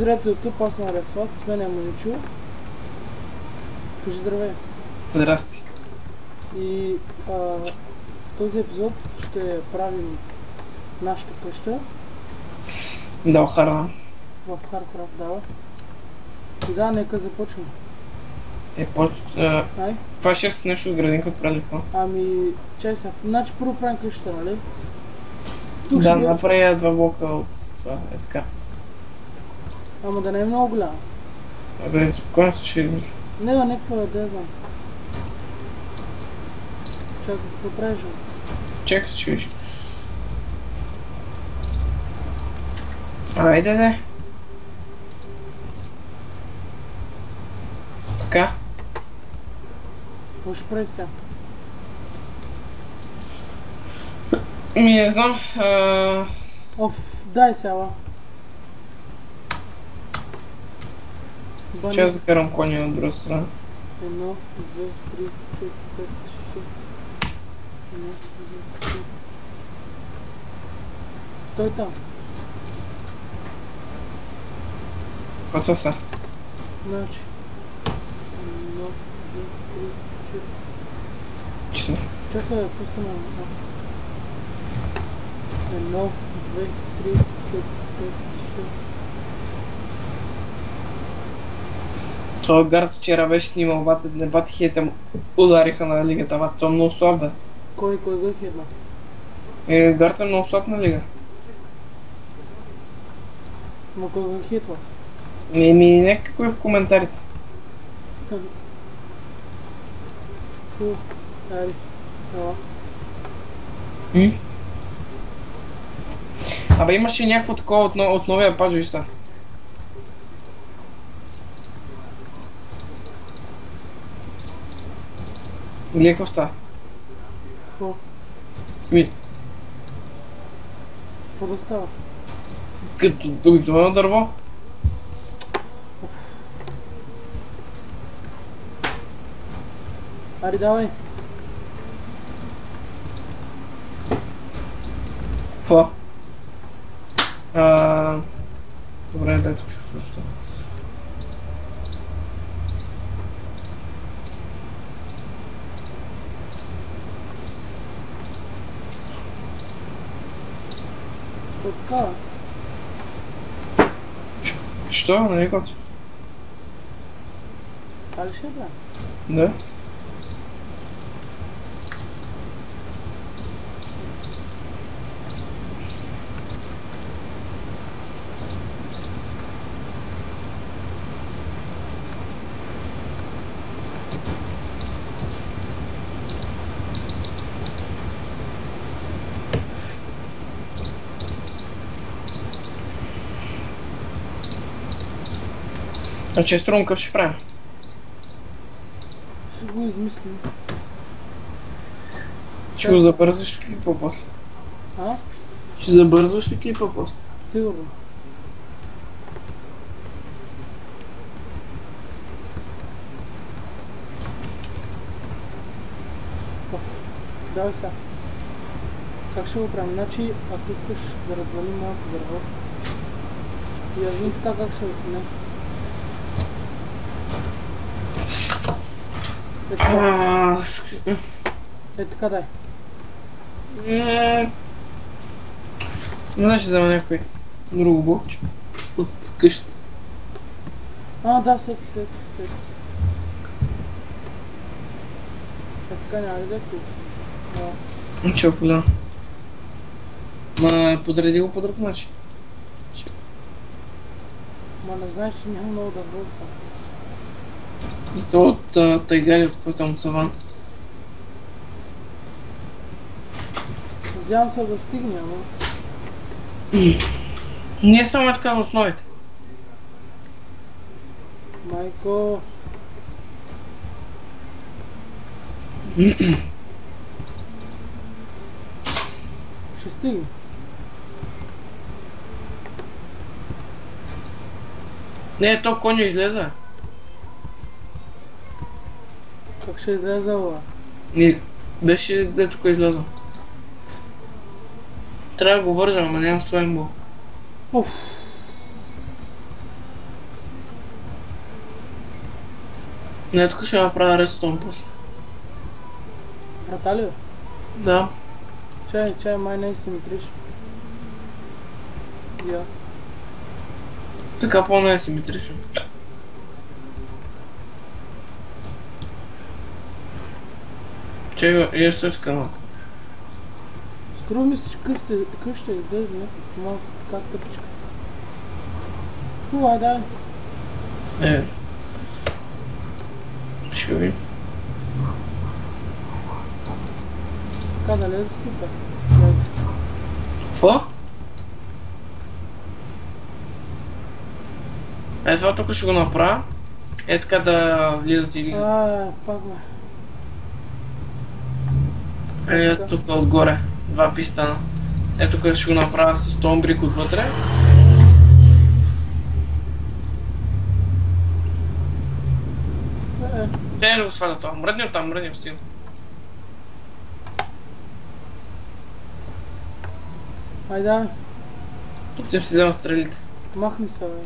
Здравейте от тук, аз съм Александър, с мен е Моничо. Кажи здравей. Здрасти. И в този епизод ще правим нашата къща Да, охарна. в Харкрафт, дава. И да, нека започвам. Ай, Това ще е нещо от градинка преди това. ами, чай сега. Значи първо правим къщата, нали? Тук Да, ще бъде... направя два блока от това, е така. Ама да не е много голяма. Абе, спокойно се ще мисля. Не, някаква, да знам. Чакай, какво правиш? Чакай, ще виж. Айде, де. Така. Какво ще правиш сега? Не знам. Оф, дай сега. Че аз закарам коня от друга страна. 1, 2, 3, 4, 5, 6. 1, 2, 3. Стой там. Хваца се. Значи. 1, 2, 3, 4. Че Чакай, пусна ме. 1, 2, 3, 4, 5, 6. това гард вчера беше снимал, бати хейта му удариха на лигата, това е много слаб, бе. Кой го е хитна? Гард е много слаб на лига. Ма кой го е хитва? Някакой в коментарите. Фу, ари. Това. Абе имаше някакво такова от новия пач, виж са. Гледай какво става. Какво? Ми, Какво да става? като обикновено дърво. Ари, давай. Какво? Добре, дай тук ще слушате. Що така? Що? Нали както? Али ще бе? Да. Значи струм къв ще правим? Ще го измислим. Ще го забързваш ли клипа после? А? Ще забързваш ли клипа после? Сигурно. Оф, давай сега. Как ще го правим? Значи, ако искаш да развалим малко дърво, и аз знам така как ще го не. Е така, така дай. Не ще взема някой друго блокче от къщата. Да, сети. Е така няма ли да е тук? Че определено. Ма подреди го по друг начин. Ма не знаеш, че няма много дърво това. То от тайга или от какво там от саван. Надявам се да стигне, ама... Не е само така за основите. Майко... Ще стигне. Не, то коня излезе. Как ще излезе, бе? Не, беше дето кой излезе. Трябва да го вържа, ама нямам слайм бол. Уф. Не, тук ще направя редстон после. Врата ли? Бе? Да. Чай, май не е симетрично. Я. Така по-не е симетрично. Чакай, я стоя така малко. Струва ми се, че къща е дъжда, някакво малко така тъпичка. Това да. Е. Ще видим. Така да лезе супер. Гледай. Какво? Е, това тук ще го направя. Е така да влизат или... Пак бе. Е, тук отгоре. Два пистана. Е, тук ще го направя с томбрик отвътре. Не, да го сваля това. Мръдни оттам, мръдни стил. Айде, Тук ще си взема стрелите. махни се, бе.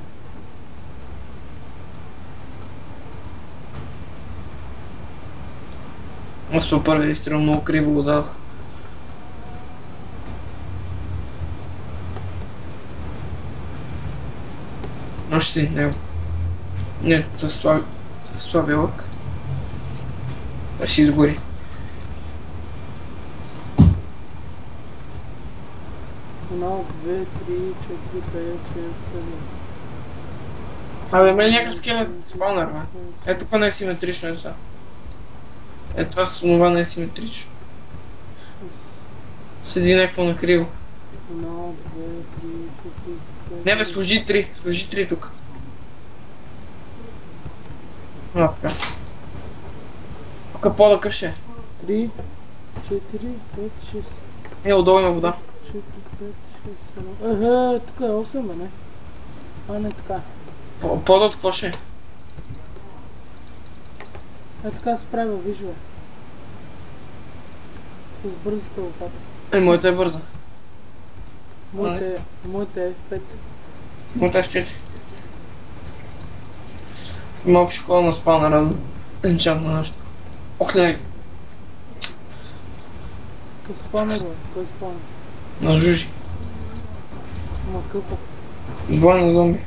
Аз по първи изстрел много криво го дадох. Още един него. Не, с слабия лък. Това ще изгори. Едно, две, три, четири, пет, шест, седем. Абе, има ли някакъв скелет спаунър, бе? Е, тук не е симетрично е това. Е, това с това не е симетрично. Седи някакво накриво. Едно, две, три, четири, пет. Не бе, служи три тук. Така. Тук пода къв ще е. 3, 4, 5, 6, Е, отдолу има вода. 4, 5, 6, 7. Тук е 8, бе, не? Не така. Пода от какво ще е? Така се прави, виж, бе. С бързата лопата. Моята е бърза. Моята е F5. Моята е с 4. Малко ще ходя на спаунъра. Енчант на нещо. Ох, не. Къв спаунър, бе? Кой спаунър? На жужи. Ма къпа. Двойно зомби.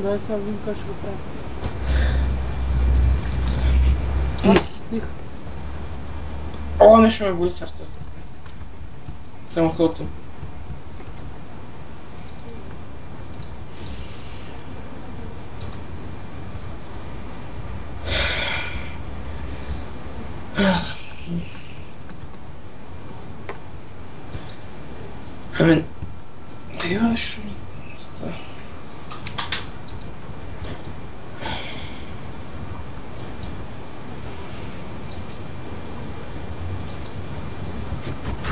Дай сега видим как ще го правим. Стих. О, нещо ме боли сърцето. Само хълцам. Ами... Да има нещо...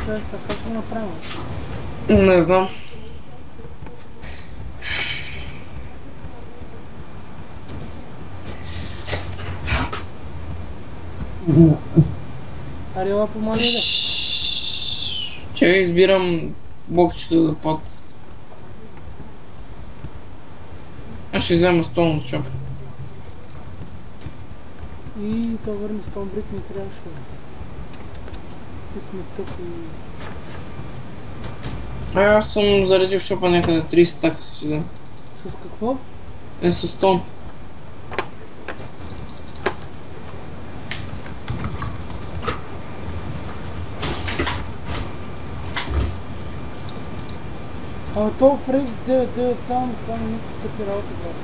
Сега как ще го направим? Не знам. Аре, ела помали ли? Чакай, избирам блокчето под. Аз ще взема стон от чоп. И то върни стон брик не трябваше. Ти сме тъпи. Аз съм заредил в шопа някъде 30 стака си взема. С какво? Е, с стон. Ама то Фред 9-9 само не стане никакви тъпи работи, брат.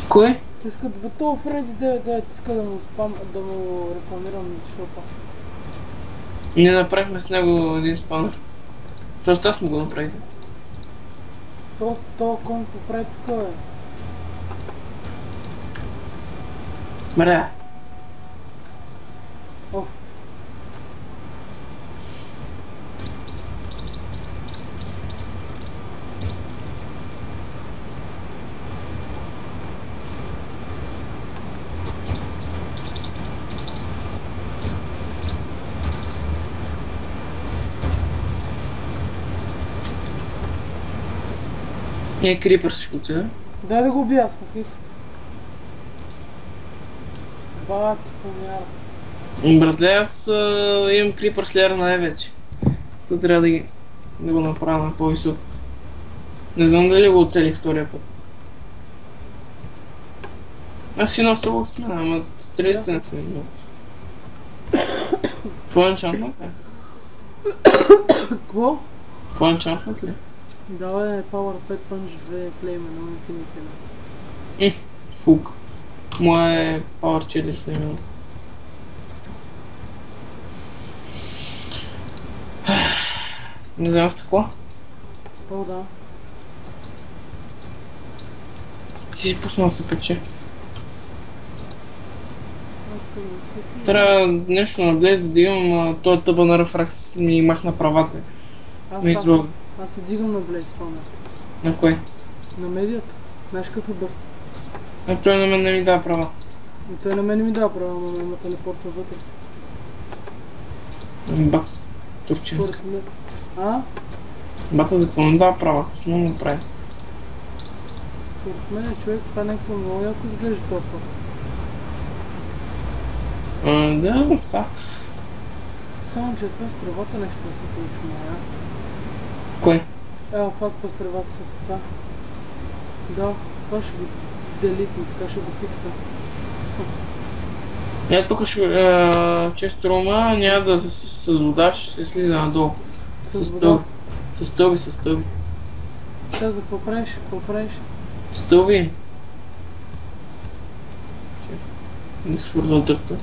Кой? Искат, бе, то Фреди 9-9 иска да му рекламирам шопа. Не направихме с него един спанър. Тоест аз му го направих. То кон поправи тук, бе. Мря. Оф. Крипър ще отида. Дай да го убия, смахи се. Бати, помяра. Братле, аз имам Крипър Слеер най-вече. Сега трябва да го направя на по-висок. Не знам дали го оцелих втория път. Аз си нося лъксмена, ама стрелите не са ми много. Твой енчантмент ли? Какво? Твой енчантмент ли? Давай Power 5 Punch 2 Flame на Infinity. Фук. Моя е Power 4 Flame. Не знам с такова. О, да. Ти си пуснал се пече. Трябва нещо на Блейз да имам, той тъба на рефракс ми махна правата. Аз се дигам на Блейз фона. На кое? На медията. Знаеш какъв е бърз? Той на мен не ми дава права. И той на мен не ми дава права, но ме телепортва вътре. Бат. Турчинска. А? Бата за какво не дава права? Основно го прави. Според мен човек, това е някакво много яко изглежда толкова. Да, става. Само, че това с тревата нещо да се получи моя. Кое? Аз по тревата с това. Да, това ще го делитни, така ще го фиксна. Тук често рома няма да с вода, ще се слиза надолу. С вода. С стълби. Сега за какво правиш? Стълби. Не свързал дърта.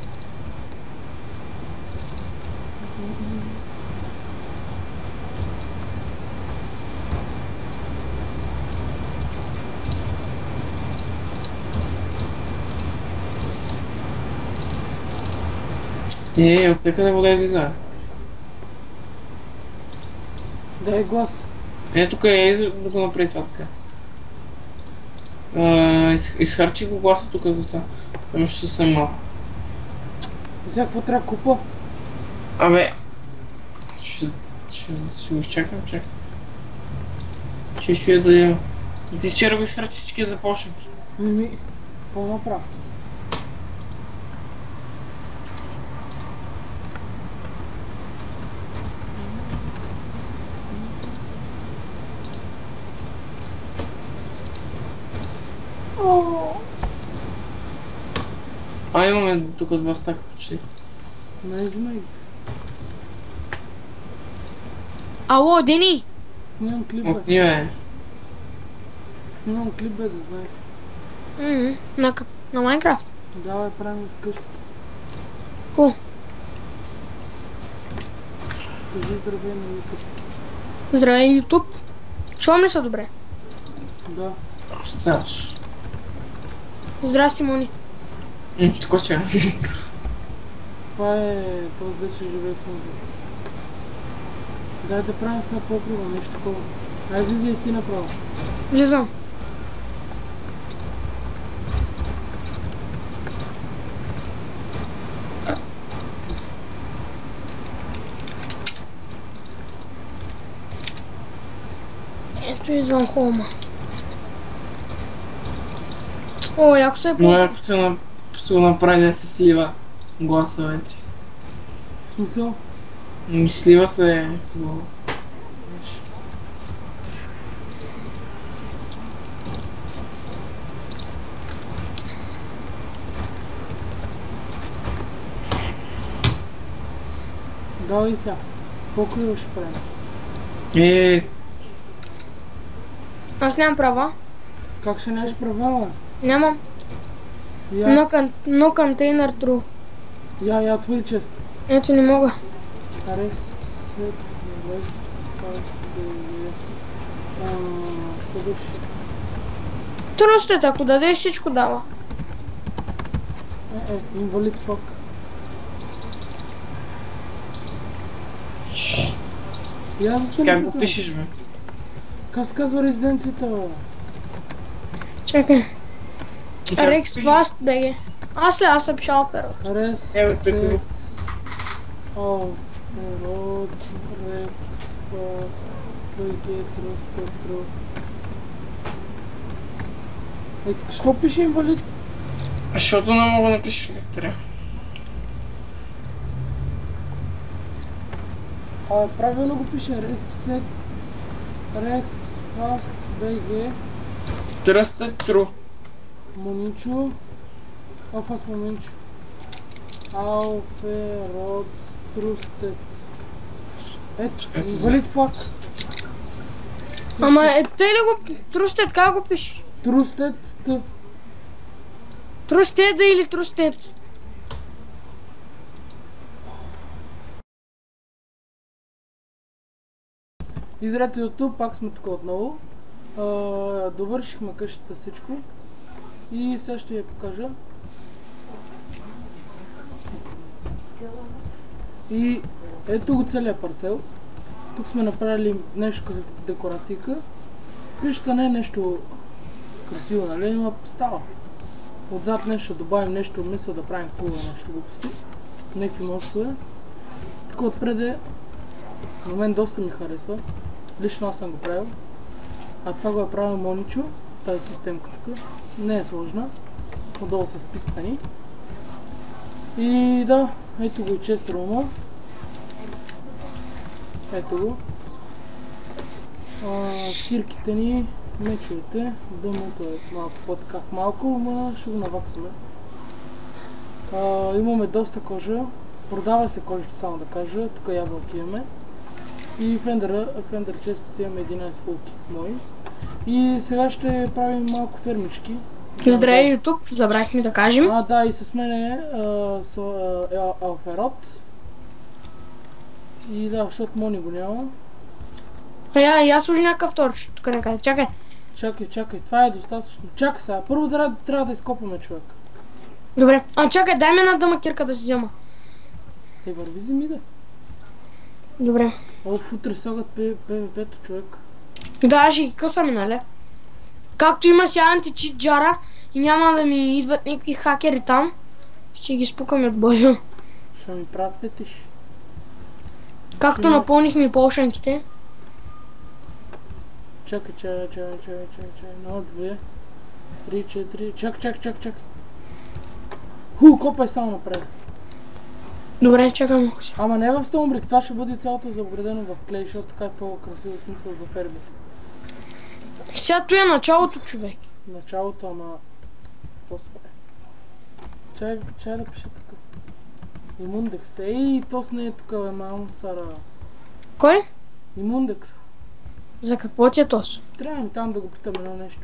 От къде вода излиза? Дай глас. Тук е да го направи това така. Изхарчи го гласа тук за това. Там ще съвсем малко. Сега какво трябва купа? Абе... Ще го изчакам, чакай. Ще да има. Ти вчера го изхарчи всички започнати. Какво направя? Имаме тук 2 стака почти. Най-знай. Ало, Дени! Снимам клип, От ние е. Снимам клип, да знаеш. На Майнкрафт? Давай, правим вкъщи. Ко? Кажи здравей на YouTube. Здравей, YouTube. Чувам ли се добре? Да. Ставаш. Здрасти, Мони. Тако че. Това е този дече живее с нас. Дай да правим сега по-криво, нещо такова. Ай, влизай ти направо. Влизам. Ето извън холма. О, яко се е Но получил. ако се го направи да се слива гласа вече. В смисъл? Слива се... Давай сега. По-криво ще правим. Аз нямам права. Как ще нямаш права, бе? Нямам. Но контейнер true. Я твой чест. Ето не мога. Тръстът, ако дадеш всичко дава. Инвалид фок. Как го пишеш, бе? Как се казва резиденцията, бе? Чакай. Рекс Васт, беге. Аз съм шалфер. Рес... О, род... Рекс... Васт... Беге... Тръстът... Що пише инвалид? Защото не мога да напишеш лектаря. Правилно го пише. Rex Fast BG Trusted True. Моничо. Афас Моничо. Алферод Трустет. Ето, инвалид факт. Ама тъй ли го трустет, как го пишеш? Трустет. Трустеда или трустет? И зрители от тук, пак сме тук отново. Довършихме къщата всичко. И сега ще я покажа. И ето го целият парцел. Тук сме направили нещо като декорацийка. Къщата не е нещо красиво, нали? Но става. Отзад нещо ще добавим нещо, мисля да правим кула нещо глупости. Некви мостове. Тук отпреде на мен доста ми харесва. Лично аз съм го правил. А това го е правил Моничо. Тази системка тук. Не е сложна. Отдолу с пистани. И да, ето го и чест рума. Ето го. Кирките ни, мечовете, дъното е малко по-такав малко, но ще го наваксаме. Имаме доста кожа. Продава се кожата, само да кажа. Тук ябълки имаме. И фендър чест си имаме 11 фулки мои. И сега ще правим малко фермички. Здравей, YouTube, забравихме да кажем. Да, и с мен е Алферод. И да, защото Мони го няма. И аз служи някакъв торч, тук някъде, чакай. Чакай, това е достатъчно. Чакай сега, първо трябва да изкопаме човек. Добре, чакай, дай ми една дъма кирка да си взема. Върви земи да. Добре. Утре слагат ПВП-то човек. Да, ще ги късаме, нали? Както има си античит джара и няма да ми идват някакви хакери там, ще ги спукаме от боя. Ще ми правят фетиш. Както напълнихме полшанките. Чакай. 1, 2, 3, 4. Чакай. Копай само напред. Добре, чакам малко си. Ама не в стомбрик, това ще бъде цялото заобградено в клей, защото така е по-красиво смисъл за фермите. Сега той е началото, човек. Началото, ама... По-скоро. Чай да пише така. Имундекс. Тос не е тук, бе, малко стара. Кой? Имундекс. За какво ти е тос? Трябва ми там да го питам едно нещо.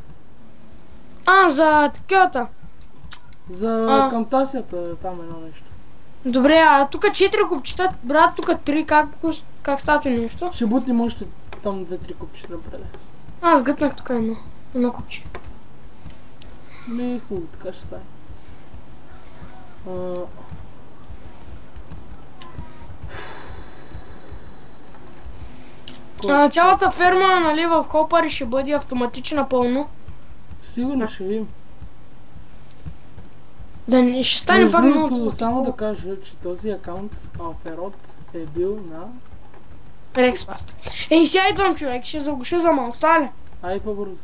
За такивата. За кантасията там едно нещо. Добре, тук 4 купчета, брат, тук 3, как става нещо? Ще бутнем още там 2-3 купчета напред. Аз гътнах тук едно купче. Хубаво, така ще стане. Цялата ферма, нали, в Хопари ще бъде автоматична пълно. Сигурно ще видим. Ще стане пак много. Само да кажа, че този акаунт Алферод е бил на... Рексфаст. Сега идвам, човек, ще заглуша за малко, става ли? Ай по-бързо.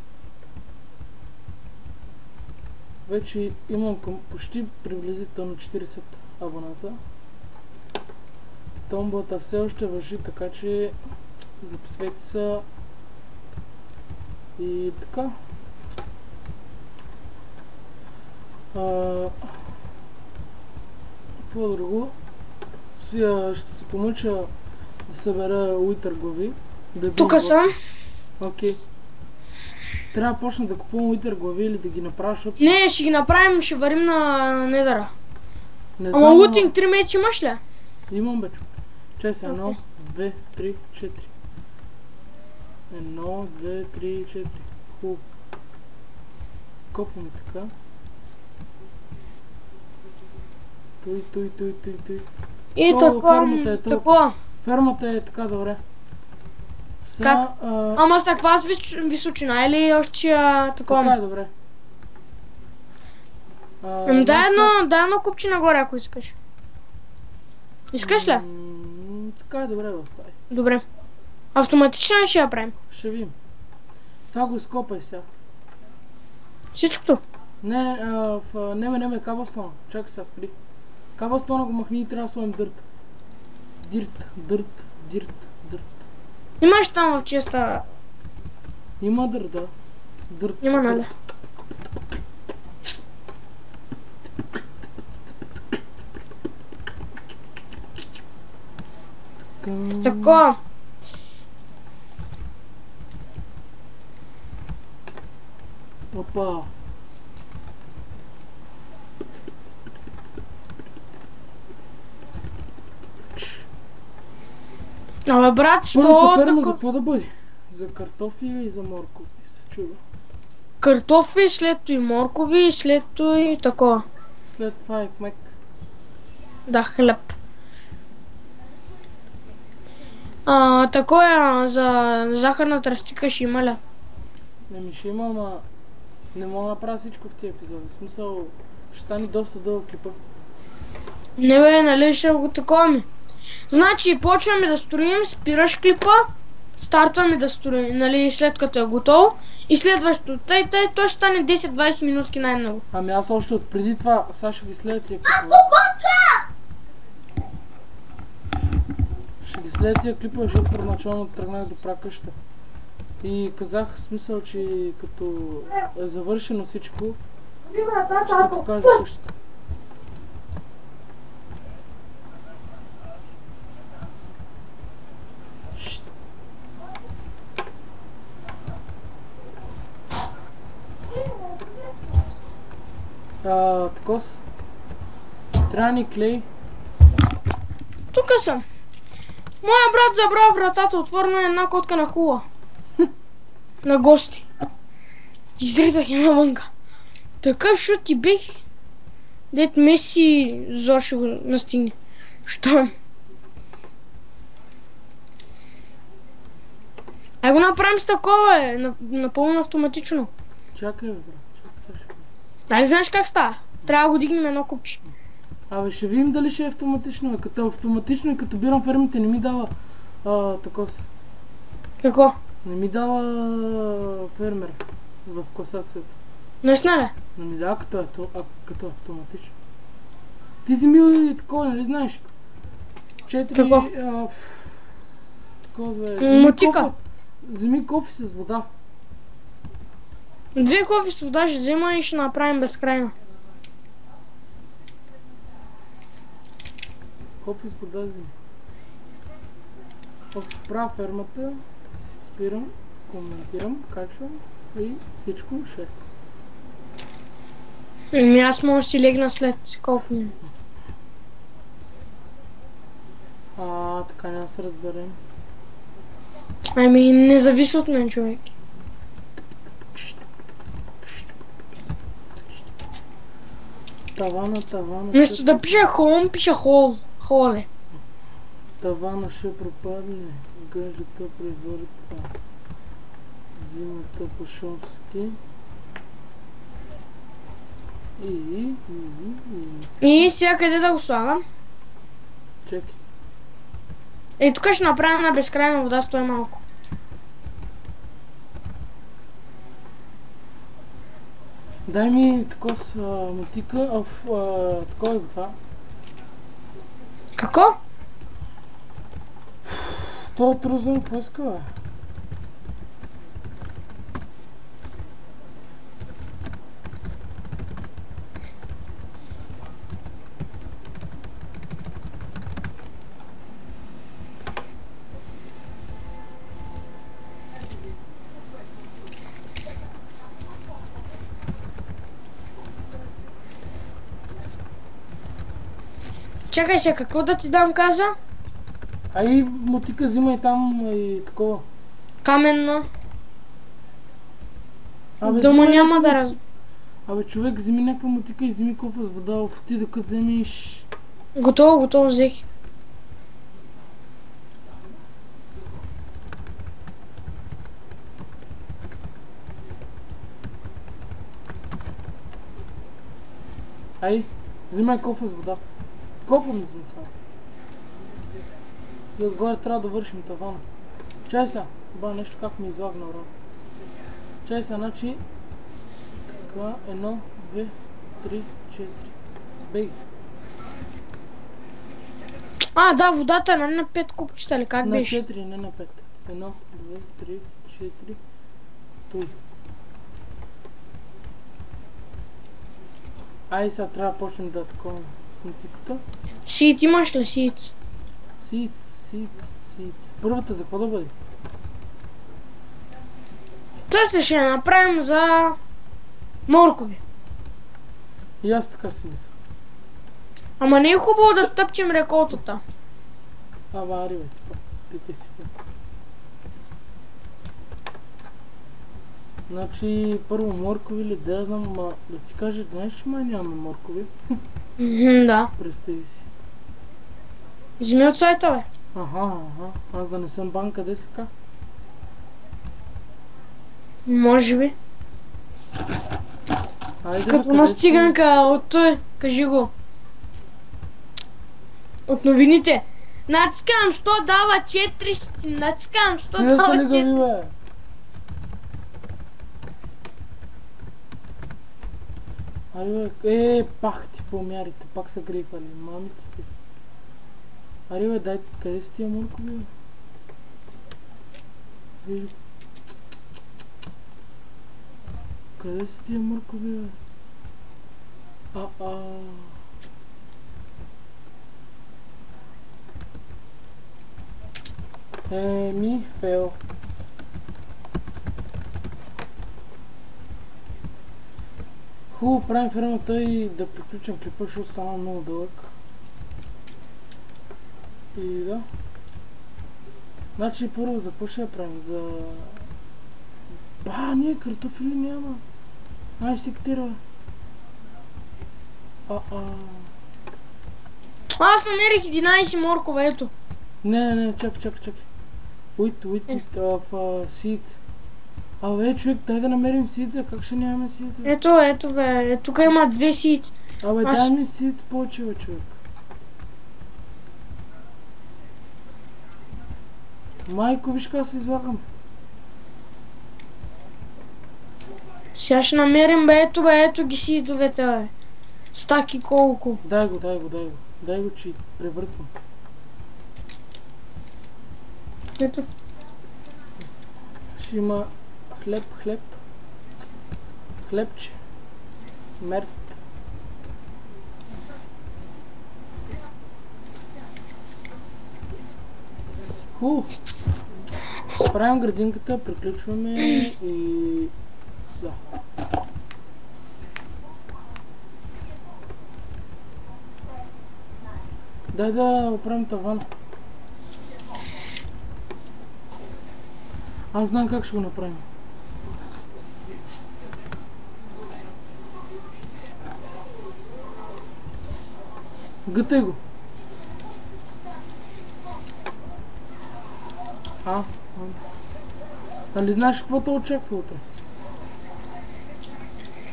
Вече имам почти приблизително 40 абоната. Томбата все още важи, така че записвайте се и така. Какво друго? Сега ще се помъча да събера уитър глави. Тук съм. Окей. Трябва да почна да купувам уитър глави или да ги направя, защото... Не, ще ги направим, ще варим на недъра. Ама лутинг 3 меч имаш ли? Имам бе. Чай се, 1, 2, 3, 4. 1, 2, 3, 4. Хубаво. Копваме така. Той. И така. Фермата е така, добре. Как? Ама с таква височина или още такова? Така е, добре. Дай едно купче нагоре, ако искаш. Искаш ли? Така е, добре, остави. Добре. Автоматично ще я правим. Ще видим. Това го изкопай сега. Всичкото. Не, не, кабелстона. Чакай сега, спри. Кабелстона го махни и трябва да сложим дърт. Дирт. Имаш там в честа. Има дърт, да. Дърт. Има, нали? Тако. Опа. Абе, брат, що Първата ферма за тако? какво да бъде? За картофи и за моркови, се чуда. Картофи, след това и моркови, след това и такова. След това е кмек. Да, хлеб. Такова за захарна тръстика ще има ли? Не ще има, ама не мога да направя всичко в тия епизоди. В смисъл, ще стане доста дълъг клипа. Не бе, нали ще го такова ми. Значи, почваме да строим, спираш клипа, стартваме да строим, нали, след като е готово. И следващото, той ще стане 10-20 минутки най-много. Ами аз още от преди това, сега ще ги следя тия клипове. Ще ги следя тия клипове, защото първоначално тръгнах да правя къща. И казах в смисъл, че като е завършено всичко, ще покажа къщата. Такос. Трябва ни клей. Тука съм. Моя брат забрал вратата, отворена е една котка на хула. На гости. Изритах я навънка. Такъв шут ти бих. Дет Меси зор ще го настигне. Що? Ай го направим с такова, напълно автоматично. Чакай, бе, брат. Чакай, сега. Дали знаеш как става? Трябва да го дигнем едно купче. Абе, ще видим дали ще е автоматично. Като е автоматично и като бирам фермите, не ми дава такос. Какво? Не ми дава фермер в класацията. Наистина ли? Не ми дава като автоматично. Ти вземи и такова, нали знаеш? 4... Какво? Такова, бе. Мотика. Вземи кофи с вода. 2 кофи с вода ще взема и ще направим безкрайно. Кофи с вода вземи. Правя фермата, спирам, коментирам, качвам и всичко 6. Ами аз мога да си легна след колко минути. Така няма да се разберем. Ами не зависи от мен, човек. Тавана. Вместо да пише home, пише hall. Hall е. Тавана ще пропадне. Гъжата превърта. Зимата по шопски. И сега къде да го слагам? Чекай. И тук ще направим на безкрайна вода, стои малко. Дай ми такос мотика, такова е го това. Какво? Това трузен, какво иска, бе? Чакай се, какво да ти дам каза? Ай, мотика взимай там и такова. Каменна. Абе, Дома взимай няма някаква- да раз... Абе, човек, вземи някаква мотика и вземи кофа с вода, ти докато вземеш... Готово, взех. Ай, взимай кофа с вода. Кофа ми вземи сега. И отгоре трябва да вършим тавана. Чай сега. Ба, нещо как ми излагна, брат. Чай сега, значи... Така, 1, 2, 3, 4. Бей. А, да, водата е на 5 купчета ли, как На беше? 4, не на 5. 1, 2, 3, 4. Той. Ай, сега трябва да почнем да такова с мотиката. Сиц имаш ли сиц? Сиц. Първата за какво да бъде? Тъй ще я направим за моркови. И аз така си мисля. Ама не е хубаво да тъпчем реколтата. Ари, бе, типа. Пите си. Бе. Значи, първо моркови ли, да знам, да ти кажа, днес май нямаме моркови. Да. Представи си. Вземи от сайта, бе. Аха. Аз да не съм банка, де сега? Може би. Айде, Като бе, на къде си? циганка от той. Кажи го. От новините. Натискам 100 дава 400. Натискам 100 Стига са дава ли гави, 400. бе? Ари, бе, пах ти помярите, пак са грейфали, мамиците. Ари, бе, дай, къде си тия моркови, бе? Виж. Къде си тия моркови, бе? Фейл. Хубаво, правим фермата и да приключим клипа, защото стана много дълъг. И да. Значи първо за какво ще я правим? За... ние картофили няма. Ай, сектира. Аз намерих 11 моркова, ето. Не, чакай. Wait, в seeds. Абе, човек, дай да намерим seeds, как ще нямаме seeds? Ето, бе. Тук има 2 сиц. Абе, дай ми seeds повече, бе, човек. Майко, виж как се излагам. Сега ще намерим, бе, ето ги сидовете, бе. Стаки колко. Дай го, че превъртвам. Ето. Ще има хлебче, мерт. Правим градинката, приключваме и... да. Дай да оправим таван. Аз знам как ще го направим. Гътай го. Нали знаеш какво те очаква утре?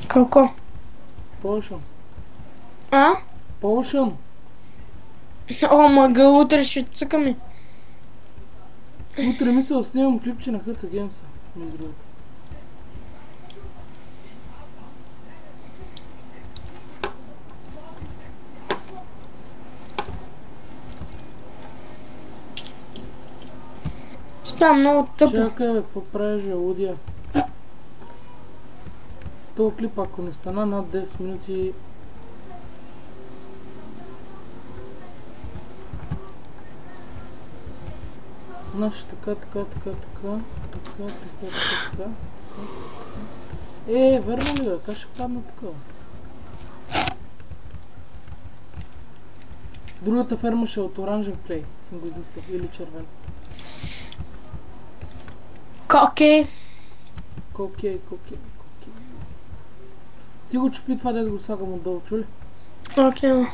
Какво? Potion. А? Potion. О, мага, утре ще цъкаме. Утре мисля да снимам клипче на Хъца Геймса, между другото. Става много тъпо. Чакай, бе, какво правиш, желудия? Този клип, ако не стана над 10 минути... Значи така. Верно ли, бе? Как ще падна такова? Другата ферма ще е от оранжев клей, съм го измислил, или червен. Коке. Ти го чупи това, да го слагам отдолу, чули? Окей.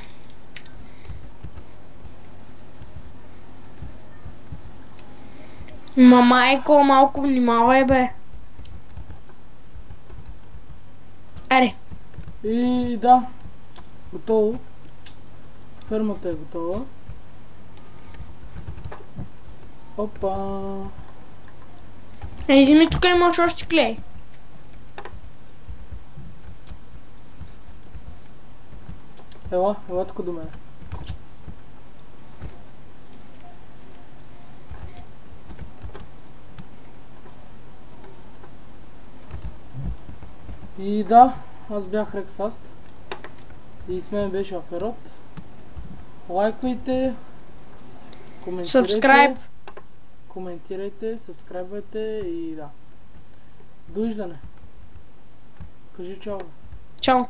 Майко, малко внимавай, бе. Аре. И да. Готово. Фермата е готова. Опа. Вземи, тук имаш още клей. Ела тук до мен. И да, аз бях Рексфаст. И с мен беше Аферот. Лайквайте, коментирайте. Коментирайте, сабскрайбвайте и да. Довиждане. Кажи чао. Чао.